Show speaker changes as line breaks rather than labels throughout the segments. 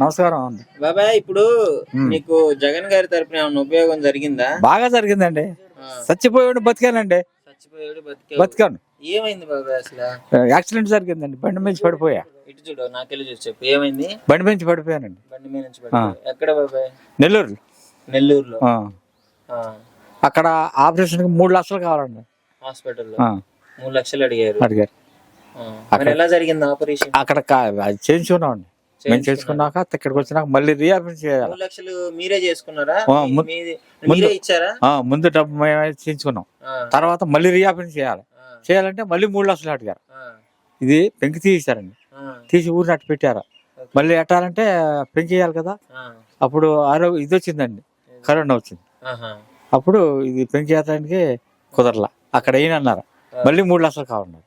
నమస్కారం అండి.
బాబాయ్ ఇప్పుడు నీకు జగన్ గారి తరపున ఏమైనా ఉపయోగం జరిగిందా?
బాగా జరిగిందండి. చచ్చిపోయాడు బతికానండి.
చచ్చిపోయాడు
బతికాను.
ఏమైంది బాబాయ్ అసలు?
యాక్సిడెంట్ జరిగిందండి. బండి నుంచి పడిపోయా.
ఇటు చూడు, నాకెళ్ళి చూసి చెప్పు ఏమైంది?
బండి నుంచి పడిపోయానండి.
బండి మీద నుంచి పడిపోయావు. ఎక్కడ బాబాయ్?
నెల్లూరు.
నెల్లూరులో.
అక్కడ ఆపరేషన్ కి 3 లక్షలు కావాలండి.
హాస్పిటల్లో 3 లక్షలు అడిగారు. మరి ఎలా జరిగింది ఆపరేషన్?
అక్కడ చేయించుకున్నామండి. మేము చేసుకున్నాక ఇక్కడికి వచ్చినాక మళ్ళీ రీఆపరేషన్ చేయాలి.
3 లక్షలు మీరే చేసుకున్నారా? మీరే ఇచ్చారా?
ముందు డబ్బు మేము చేయించుకున్నాం. తర్వాత మళ్ళీ రీఆపరేషన్ చేయాలంటే మళ్ళీ 3 లక్షలు అడిగారు. ఇది పెంకి తీసారండి. తీసి ఊరిని అట్టు పెట్టారు. మళ్ళీ ఎట్టాలంటే పెంకి వేయాలి కదా. అప్పుడు ఇది వచ్చిందండి, కరోనా వచ్చింది. అప్పుడు ఇది పెంకి వేయడానికి కుదరలా. అక్కడ అన్నారు మళ్ళీ 3 లక్షలు కావాలన్నారు.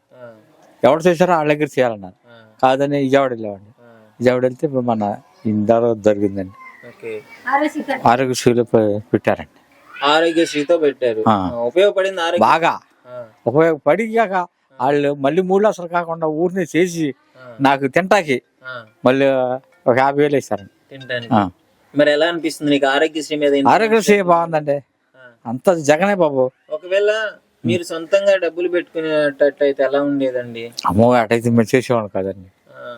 ఎవరు చేశారో వాళ్ళ దగ్గర చేయాలన్నారు. కాదని విజయవాడ వెళ్ళామండి. విజయవాడ వెళ్తే మన ఇందాలో జరిగిందండి. ఆరోగ్యశ్రీలో పెట్టారండి.
ఆరోగ్యశ్రీతో పెట్టారు. ఉపయోగపడింది
బాగా. ఉపయోగపడి వాళ్ళు మళ్ళీ 3 లక్షలు కాకుండా ఊరిని చేసి నాకు తింటాకి మళ్ళీ ఒక 50,000 వేసారండి.
మరి ఎలా అనిపిస్తుంది నీకు ఆరోగ్యశ్రీ మీద?
ఆరోగ్యశ్రీ బాగుందండి. అంత జగనే బాబు.
ఒకవేళ మీరు సొంతంగా డబ్బులు పెట్టుకునేటట్లయితే ఎలా ఉండేదండి?
అమ్మో, అటైతే మేము చేసేవాడు కదండి.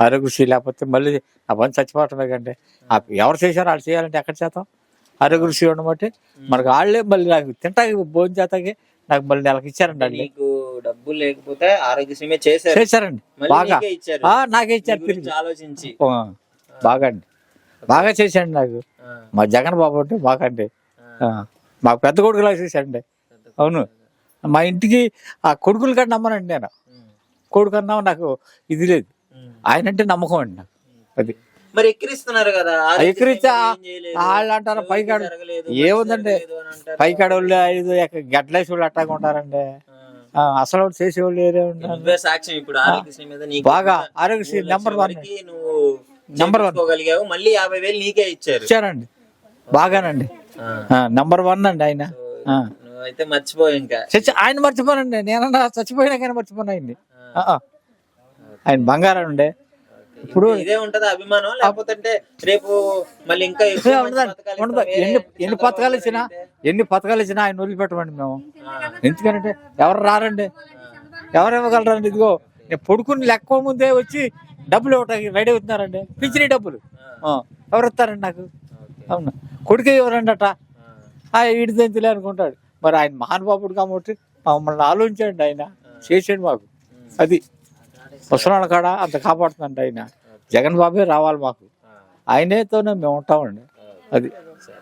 ఆరోగ్యశ్రీ లేకపోతే మళ్ళీ ఆ పని చచ్చిపోవటమే కండి. ఎవరు చేశారో వాళ్ళు చేయాలంటే ఎక్కడ చేస్తాం? ఆరోగ్యశ్రీ ఉండబట్టి మనకు వాళ్ళే మళ్ళీ నాకు తింటాకి భోజనం చేతాకి నాకు మళ్ళీ నెలకి ఇచ్చారండి.
నీకు డబ్బులు లేకపోతే ఆరోగ్యశ్రీ చేశారండి.
బాగా నాకే ఇచ్చారు తిరిగి
ఆలోచించి.
బాగా అండి, బాగా చేశాండి నాకు. మా జగన్ బాబు అంటే బాగా అండి. మాకు పెద్ద కొడుకులా చేశాడండి. అవును, మా ఇంటికి ఆ కొడుకుల కన్నా నమ్మనండి నేను. కొడుకు అన్నా నాకు ఇది లేదు. ఆయన అంటే నమ్మకం అండి నాకు. అది
మరి ఎక్కిరిస్తున్నారు కదా.
ఎక్కిరిచ్చా వాళ్ళు అంటారు పైకాడు ఏముందండి. పైకాడ వాళ్ళు 5 గడ్డలేసి వాళ్ళు అట్టాగా ఉంటారండి. అసలు చేసేవాళ్ళు ఏరే ఉంటారు.
సాక్ష్యం ఇప్పుడు
బాగా ఆరోగ్యశ్రీ నెంబర్ 1.
మళ్ళీ 50,000 నీకే
ఇచ్చారండి. బాగానండి. నెంబర్ 1 అండి ఆయన.
అయితే మర్చిపోయి ఇంకా
ఆయన మర్చిపోనండి. నేనన్నా చచ్చిపోయినా కానీ మర్చిపోను ఆయన్ని. ఆయన బంగారం ఉండే. ఇప్పుడు
ఇదే ఉంటది అభిమానం, లేకపోతే రేపు మళ్ళీ ఇంకా
ఉండదు. ఎన్ని పథకాలు ఇచ్చినా ఆయన వదిలిపెట్టమండి మేము. ఎందుకంటే ఎవరు రారండి, ఎవరు ఇవ్వగలరండి? ఇదిగో నేను పొడుకుని లెక్క ముందే వచ్చి డబ్బులు ఇవ్వటానికి రెడీ అవుతున్నారండి. పింఛనీ డబ్బులు ఎవరు ఇస్తారండి నాకు? అవును, కొడుకే ఎవరండి అట వీడి దంతులే అనుకుంటాడు. మరి ఆయన మహానుభావుడు కాబట్టి మమ్మల్ని ఆలోచించండి. ఆయన చేసాడు మాకు. అది ముసలాళ్ళ కాడ అంత కాపాడుతుందండి ఆయన. జగన్ బాబే రావాలి మాకు. ఆయనతోనే మేము ఉంటామండి. అది